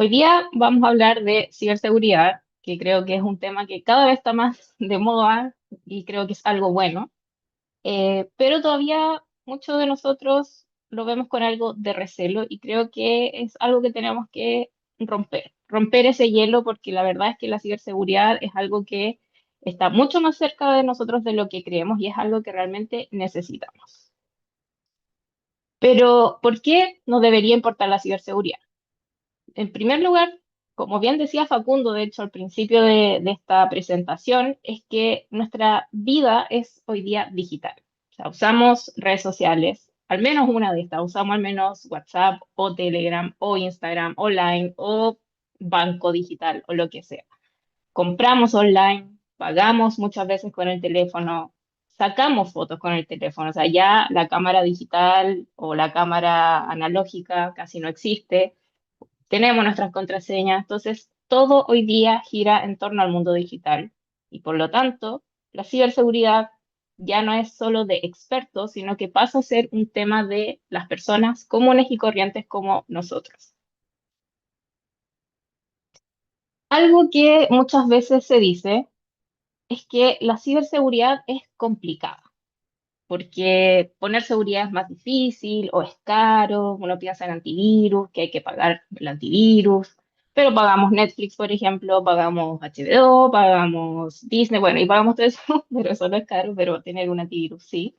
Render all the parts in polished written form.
Hoy día vamos a hablar de ciberseguridad, que creo que es un tema que cada vez está más de moda y creo que es algo bueno. Pero todavía muchos de nosotros lo vemos con algo de recelo y creo que es algo que tenemos que romper ese hielo, porque la verdad es que la ciberseguridad es algo que está mucho más cerca de nosotros de lo que creemos y es algo que realmente necesitamos. Pero, ¿por qué nos debería importar la ciberseguridad? En primer lugar, como bien decía Facundo, de hecho, al principio de esta presentación, es que nuestra vida es hoy día digital. O sea, usamos redes sociales, al menos una de estas, usamos al menos WhatsApp o Telegram o Instagram online o banco digital o lo que sea. Compramos online, pagamos muchas veces con el teléfono, sacamos fotos con el teléfono. O sea, ya la cámara digital o la cámara analógica casi no existe, tenemos nuestras contraseñas, entonces todo hoy día gira en torno al mundo digital y por lo tanto la ciberseguridad ya no es solo de expertos, sino que pasa a ser un tema de las personas comunes y corrientes como nosotros. Algo que muchas veces se dice es que la ciberseguridad es complicada, porque poner seguridad es más difícil o es caro, uno piensa en antivirus, que hay que pagar el antivirus, pero pagamos Netflix, por ejemplo, pagamos HBO, pagamos Disney, bueno, y pagamos todo eso, pero eso no es caro, pero tener un antivirus sí.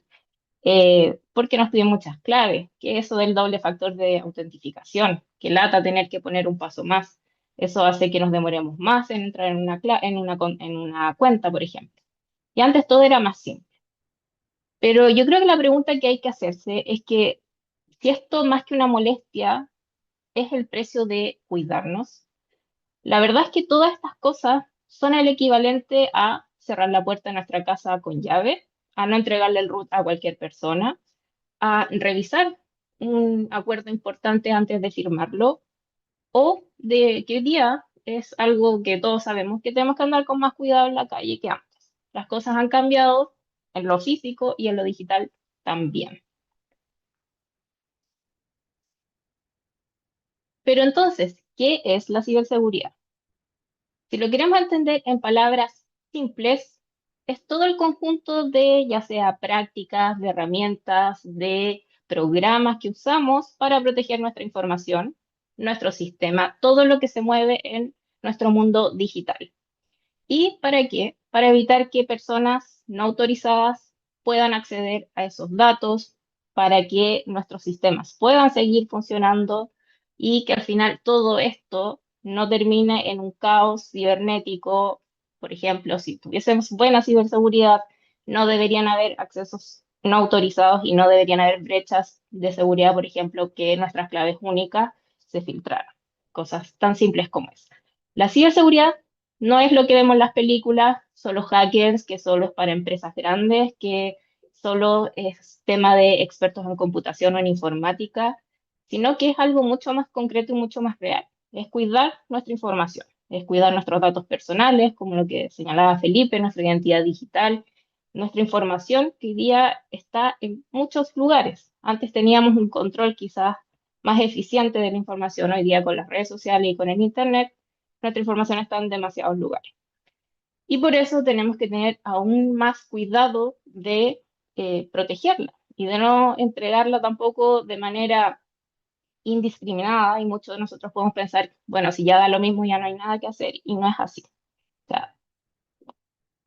Porque nos piden muchas claves, que eso del doble factor de autentificación, que lata tener que poner un paso más. Eso hace que nos demoremos más en entrar en una cuenta, por ejemplo. Y antes todo era más simple. Pero yo creo que la pregunta que hay que hacerse es que si esto más que una molestia es el precio de cuidarnos, la verdad es que todas estas cosas son el equivalente a cerrar la puerta de nuestra casa con llave, a no entregarle el root a cualquier persona, a revisar un acuerdo importante antes de firmarlo, o de que hoy día es algo que todos sabemos que tenemos que andar con más cuidado en la calle que antes. Las cosas han cambiado en lo físico y en lo digital también. Pero entonces, ¿qué es la ciberseguridad? Si lo queremos entender en palabras simples, es todo el conjunto de ya sea prácticas, de herramientas, de programas que usamos para proteger nuestra información, nuestro sistema, todo lo que se mueve en nuestro mundo digital. ¿Y para qué? Para evitar que personas no autorizadas puedan acceder a esos datos, para que nuestros sistemas puedan seguir funcionando y que al final todo esto no termine en un caos cibernético. Por ejemplo, si tuviésemos buena ciberseguridad, no deberían haber accesos no autorizados y no deberían haber brechas de seguridad, por ejemplo, que nuestras claves únicas se filtraran. Cosas tan simples como esa. La ciberseguridad no es lo que vemos en las películas, solo hackers, que solo es para empresas grandes, que solo es tema de expertos en computación o en informática, sino que es algo mucho más concreto y mucho más real. Es cuidar nuestra información, es cuidar nuestros datos personales, como lo que señalaba Felipe, nuestra identidad digital, nuestra información que hoy día está en muchos lugares. Antes teníamos un control quizás más eficiente de la información, hoy día con las redes sociales y con el Internet nuestra información está en demasiados lugares. Y por eso tenemos que tener aún más cuidado de protegerla y de no entregarla tampoco de manera indiscriminada. Y muchos de nosotros podemos pensar, bueno, si ya da lo mismo, ya no hay nada que hacer. Y no es así. O sea,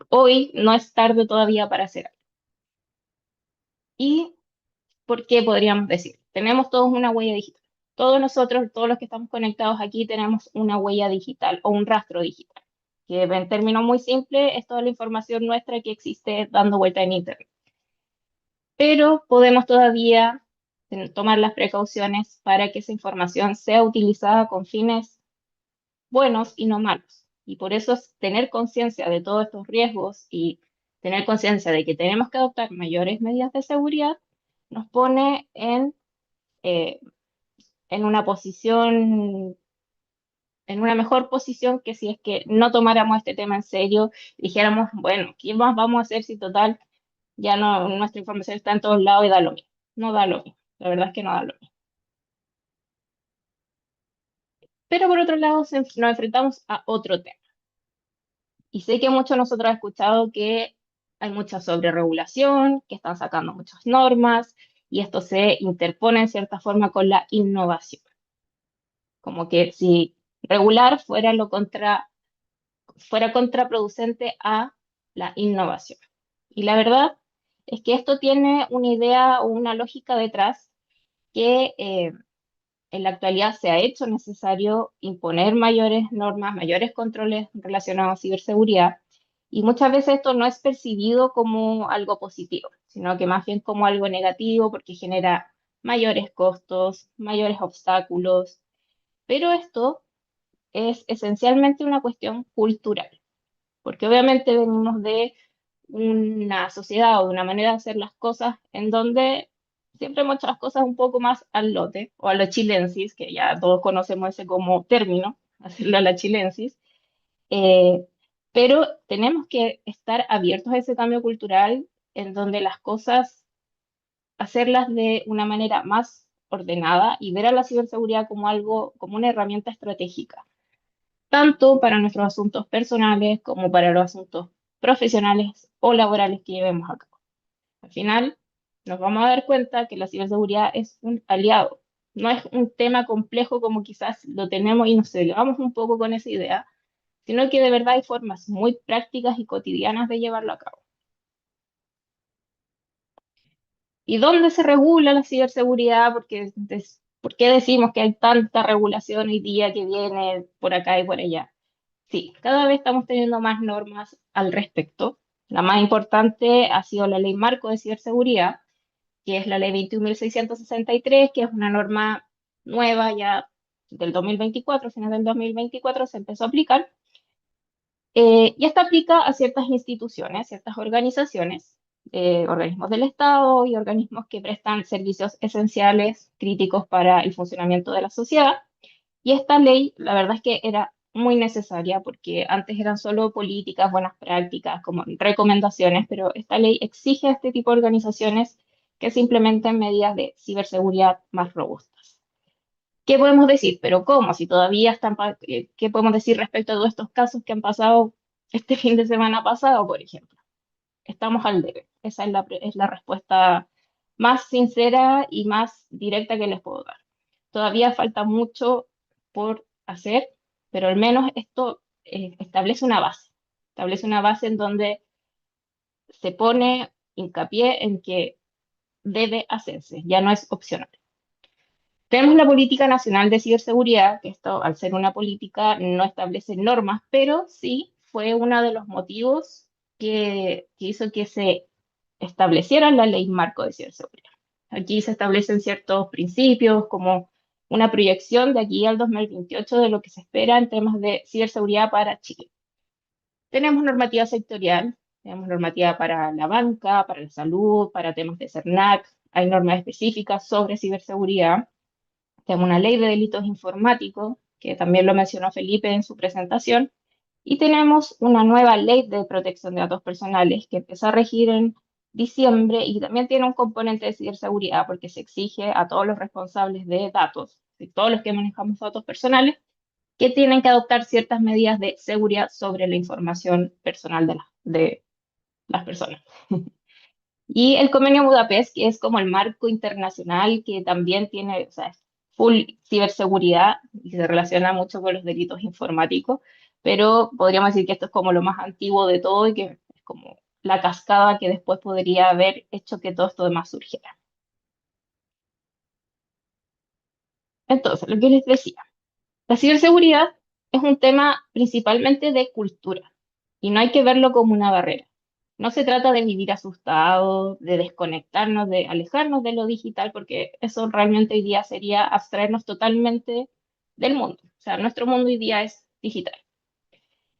hoy no es tarde todavía para hacer algo. ¿Y por qué podríamos decir? Tenemos todos una huella digital. Todos nosotros, todos los que estamos conectados aquí, tenemos una huella digital o un rastro digital, que en términos muy simples es toda la información nuestra que existe dando vuelta en Internet. Pero podemos todavía tomar las precauciones para que esa información sea utilizada con fines buenos y no malos. Y por eso es tener conciencia de todos estos riesgos y tener conciencia de que tenemos que adoptar mayores medidas de seguridad, nos pone eh, en una posición, en una mejor posición que si es que no tomáramos este tema en serio, dijéramos, bueno, ¿qué más vamos a hacer si total ya no, nuestra información está en todos lados y da lo mismo? No da lo mismo, la verdad es que no da lo mismo. Pero por otro lado, nos enfrentamos a otro tema. Y sé que muchos de nosotros han escuchado que hay mucha sobreregulación, que están sacando muchas normas, y esto se interpone en cierta forma con la innovación. Como que si regular fuera contraproducente a la innovación. Y la verdad es que esto tiene una idea o una lógica detrás que en la actualidad se ha hecho necesario imponer mayores normas, mayores controles relacionados a ciberseguridad, y muchas veces esto no es percibido como algo positivo, sino que más bien como algo negativo porque genera mayores costos, mayores obstáculos, pero esto es esencialmente una cuestión cultural, porque obviamente venimos de una sociedad o de una manera de hacer las cosas en donde siempre hemos hecho las cosas un poco más al lote o a lo chilensis, que ya todos conocemos ese como término, hacerlo a la chilensis, eh, pero tenemos que estar abiertos a ese cambio cultural en donde las cosas, hacerlas de una manera más ordenada y ver a la ciberseguridad como algo, como una herramienta estratégica tanto para nuestros asuntos personales como para los asuntos profesionales o laborales que llevemos a cabo. Al final, nos vamos a dar cuenta que la ciberseguridad es un aliado, no es un tema complejo como quizás lo tenemos y nos cegamos un poco con esa idea, sino que de verdad hay formas muy prácticas y cotidianas de llevarlo a cabo. ¿Y dónde se regula la ciberseguridad? Porque, ¿por qué decimos que hay tanta regulación hoy día que viene por acá y por allá? Sí, cada vez estamos teniendo más normas al respecto. La más importante ha sido la Ley Marco de Ciberseguridad, que es la Ley 21.663, que es una norma nueva ya del 2024, final del 2024 se empezó a aplicar. Y esta aplica a ciertas instituciones, ciertas organizaciones, organismos del Estado y organismos que prestan servicios esenciales, críticos para el funcionamiento de la sociedad. Y esta ley, la verdad es que era muy necesaria porque antes eran solo políticas, buenas prácticas, como recomendaciones, pero esta ley exige a este tipo de organizaciones que se implementen medidas de ciberseguridad más robustas. ¿Qué podemos decir? Pero ¿cómo? Si todavía ¿qué podemos decir respecto a todos estos casos que han pasado este fin de semana pasado, por ejemplo? Estamos al debe. Esa es la respuesta más sincera y más directa que les puedo dar. Todavía falta mucho por hacer, pero al menos esto establece una base en donde se pone hincapié en que debe hacerse, ya no es opcional. Tenemos la Política Nacional de Ciberseguridad, que esto, al ser una política, no establece normas, pero sí fue uno de los motivos que hizo que se estableciera la Ley Marco de Ciberseguridad. Aquí se establecen ciertos principios, como una proyección de aquí al 2028 de lo que se espera en temas de ciberseguridad para Chile. Tenemos normativa sectorial, tenemos normativa para la banca, para la salud, para temas de CERNAC, hay normas específicas sobre ciberseguridad. Tenemos una ley de delitos informáticos, que también lo mencionó Felipe en su presentación, y tenemos una nueva ley de protección de datos personales que empezó a regir en diciembre y también tiene un componente de ciberseguridad porque se exige a todos los responsables de datos, y todos los que manejamos datos personales, que tienen que adoptar ciertas medidas de seguridad sobre la información personal de las personas. Y el convenio Budapest, que es como el marco internacional que también tiene, o sea, es full ciberseguridad y se relaciona mucho con los delitos informáticos, pero podríamos decir que esto es como lo más antiguo de todo y que es como la cascada que después podría haber hecho que todo esto demás surgiera. Entonces, lo que les decía, la ciberseguridad es un tema principalmente de cultura y no hay que verlo como una barrera. No se trata de vivir asustados, de desconectarnos, de alejarnos de lo digital, porque eso realmente hoy día sería abstraernos totalmente del mundo. O sea, nuestro mundo hoy día es digital.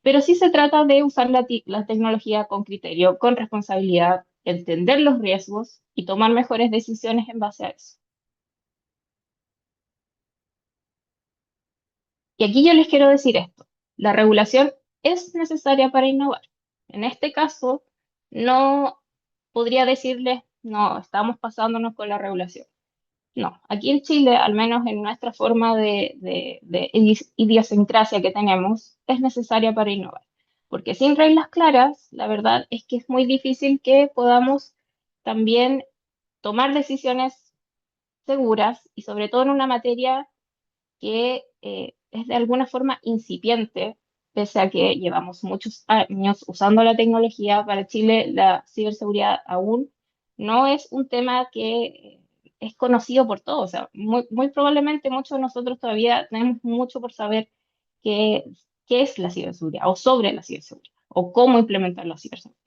Pero sí se trata de usar la tecnología con criterio, con responsabilidad, entender los riesgos y tomar mejores decisiones en base a eso. Y aquí yo les quiero decir esto, la regulación es necesaria para innovar. En este caso, no podría decirles, no, estamos pasándonos con la regulación. No, aquí en Chile, al menos en nuestra forma de idiosincrasia que tenemos, es necesaria para innovar. Porque sin reglas claras, la verdad es que es muy difícil que podamos también tomar decisiones seguras y sobre todo en una materia que es de alguna forma incipiente, pese a que llevamos muchos años usando la tecnología. Para Chile, la ciberseguridad aún no es un tema que es conocido por todos. O sea, muy probablemente muchos de nosotros todavía tenemos mucho por saber qué, qué es la ciberseguridad o sobre la ciberseguridad o cómo implementar la ciberseguridad.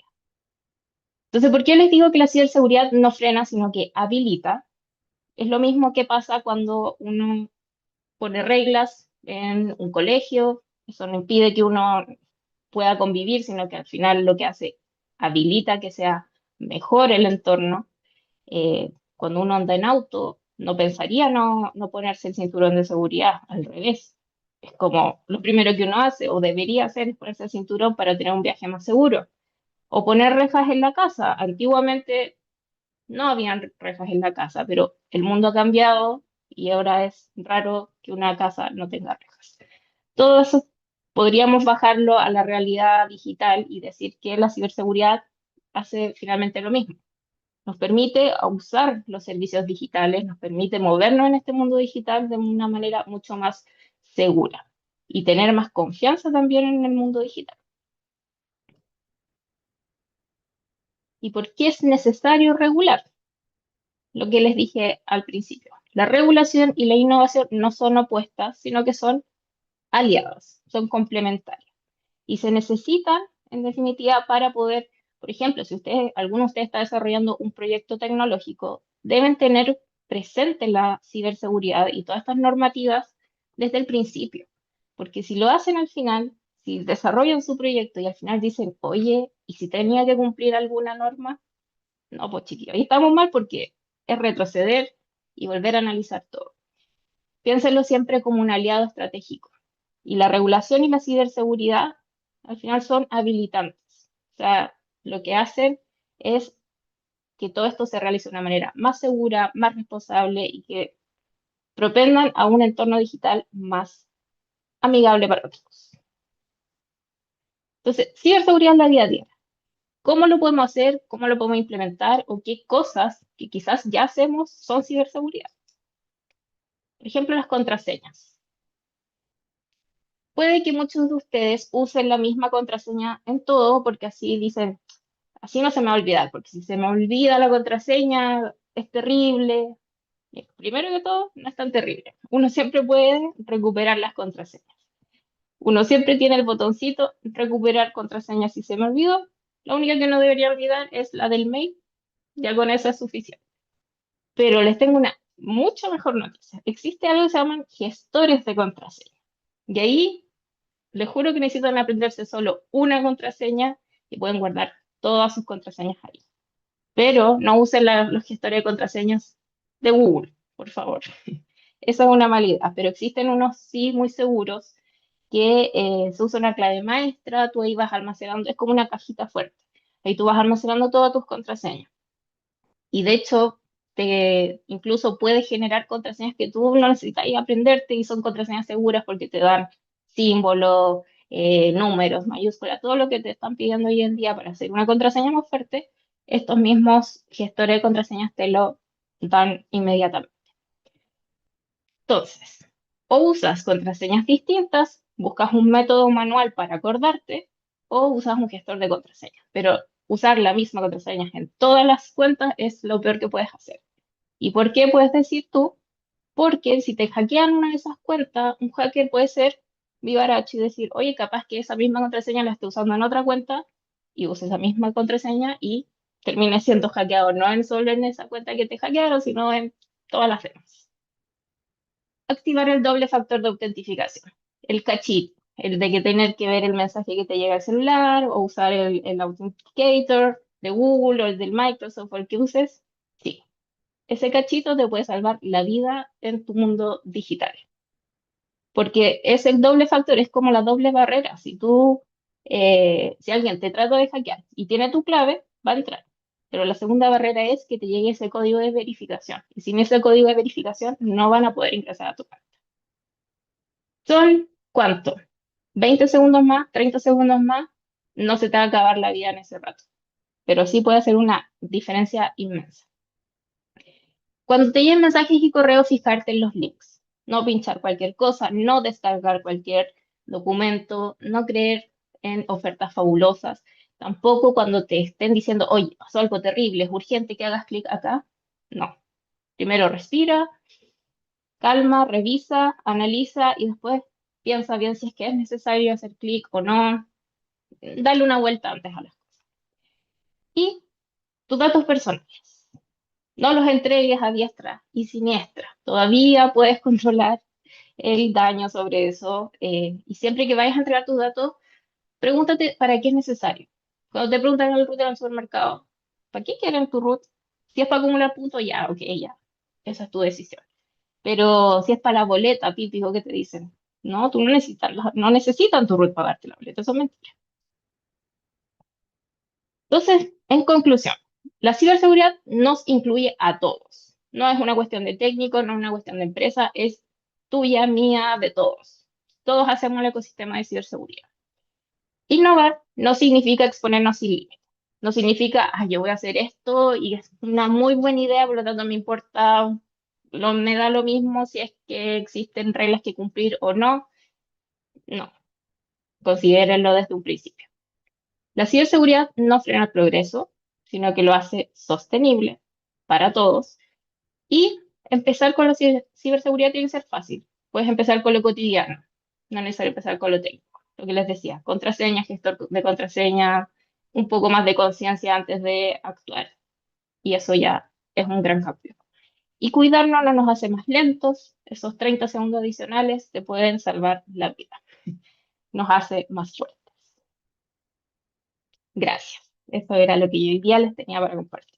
Entonces, ¿por qué les digo que la ciberseguridad no frena, sino que habilita? Es lo mismo que pasa cuando uno pone reglas en un colegio, eso no impide que uno pueda convivir, sino que al final lo que hace habilita que sea mejor el entorno. Cuando uno anda en auto, no pensaría no ponerse el cinturón de seguridad, al revés. Es como lo primero que uno hace o debería hacer es ponerse el cinturón para tener un viaje más seguro. O poner rejas en la casa. Antiguamente no habían rejas en la casa, pero el mundo ha cambiado y ahora es raro que una casa no tenga rejas. Todo eso podríamos bajarlo a la realidad digital y decir que la ciberseguridad hace finalmente lo mismo. Nos permite usar los servicios digitales, nos permite movernos en este mundo digital de una manera mucho más segura y tener más confianza también en el mundo digital. ¿Y por qué es necesario regular? Lo que les dije al principio. La regulación y la innovación no son opuestas, sino que son aliadas, son complementarias. Y se necesitan, en definitiva, para poder, por ejemplo, si ustedes, alguno de ustedes está desarrollando un proyecto tecnológico, deben tener presente la ciberseguridad y todas estas normativas desde el principio. Porque si lo hacen al final, si desarrollan su proyecto y al final dicen, oye, ¿y si tenía que cumplir alguna norma? No, pues chiquillos, ahí estamos mal porque es retroceder y volver a analizar todo. Piénsenlo siempre como un aliado estratégico. Y la regulación y la ciberseguridad al final son habilitantes. O sea, lo que hacen es que todo esto se realice de una manera más segura, más responsable y que propendan a un entorno digital más amigable para todos. Entonces, ciberseguridad en la vida a día. ¿Cómo lo podemos hacer? ¿Cómo lo podemos implementar? ¿O qué cosas que quizás ya hacemos son ciberseguridad? Por ejemplo, las contraseñas. Puede que muchos de ustedes usen la misma contraseña en todo porque así dicen, así no se me va a olvidar, porque si se me olvida la contraseña es terrible. Primero que todo, no es tan terrible. Uno siempre puede recuperar las contraseñas. Uno siempre tiene el botoncito recuperar contraseñas si se me olvidó. La única que no debería olvidar es la del mail. Ya con eso es suficiente. Pero les tengo una mucho mejor noticia. Existe algo que se llaman gestores de contraseña. Y ahí les juro que necesitan aprenderse solo una contraseña y pueden guardar todas sus contraseñas ahí. Pero no usen los gestores de contraseñas de Google, por favor. Esa es una mala idea, pero existen unos sí muy seguros que se usa una clave maestra, tú ahí vas almacenando, es como una cajita fuerte. Ahí tú vas almacenando todas tus contraseñas. Y de hecho, incluso puedes generar contraseñas que tú no necesitas aprenderte y son contraseñas seguras porque te dan símbolos, números, mayúsculas, todo lo que te están pidiendo hoy en día para hacer una contraseña más fuerte, estos mismos gestores de contraseñas te lo dan inmediatamente. Entonces, o usas contraseñas distintas, buscas un método manual para acordarte, o usas un gestor de contraseñas. Pero usar la misma contraseña en todas las cuentas es lo peor que puedes hacer. ¿Y por qué puedes decir tú? Porque si te hackean una de esas cuentas, un hacker puede ser vivaracho y decir, oye, capaz que esa misma contraseña la esté usando en otra cuenta y use esa misma contraseña y termine siendo hackeado, no en solo en esa cuenta que te hackearon, sino en todas las demás. Activar el doble factor de autentificación, el cachito, el de que tener que ver el mensaje que te llega al celular o usar el Authenticator de Google o el del Microsoft o el que uses. Sí, ese cachito te puede salvar la vida en tu mundo digital. Porque es el doble factor, es como la doble barrera. Si alguien te trata de hackear y tiene tu clave, va a entrar. Pero la segunda barrera es que te llegue ese código de verificación. Y sin ese código de verificación no van a poder ingresar a tu cuenta. ¿Son cuánto? ¿20 segundos más? ¿30 segundos más? No se te va a acabar la vida en ese rato. Pero sí puede hacer una diferencia inmensa. Cuando te lleguen mensajes y correos, fijarte en los links. No pinchar cualquier cosa, no descargar cualquier documento, no creer en ofertas fabulosas. Tampoco cuando te estén diciendo, oye, pasó algo terrible, es urgente que hagas clic acá. No. Primero respira, calma, revisa, analiza y después piensa bien si es que es necesario hacer clic o no. Dale una vuelta antes a las cosas. Y tus datos personales. No los entregues a diestra y siniestra. Todavía puedes controlar el daño sobre eso. Y siempre que vayas a entregar tus datos, pregúntate para qué es necesario. Cuando te preguntan en el root del supermercado, ¿para qué quieren tu root? Si es para acumular puntos, ya, ok, ya. Esa es tu decisión. Pero si es para la boleta, típico que te dicen, no, tú no necesitas, no necesitan tu root para pagarte la boleta, eso es mentira. Entonces, en conclusión, la ciberseguridad nos incluye a todos. No es una cuestión de técnico, no es una cuestión de empresa, es tuya, mía, de todos. Todos hacemos el ecosistema de ciberseguridad. Innovar no significa exponernos sin límites. No significa, ah, yo voy a hacer esto y es una muy buena idea, por lo tanto me importa, me da lo mismo si es que existen reglas que cumplir o no. No, considérenlo desde un principio. La ciberseguridad no frena el progreso, sino que lo hace sostenible para todos. Y empezar con la ciberseguridad tiene que ser fácil. Puedes empezar con lo cotidiano, no es necesario empezar con lo técnico. Lo que les decía, contraseña, gestor de contraseña, un poco más de conciencia antes de actuar. Y eso ya es un gran cambio. Y cuidarnos no nos hace más lentos. Esos 30 segundos adicionales te pueden salvar la vida. Nos hace más fuertes. Gracias. Eso era lo que yo hoy día les tenía para compartir.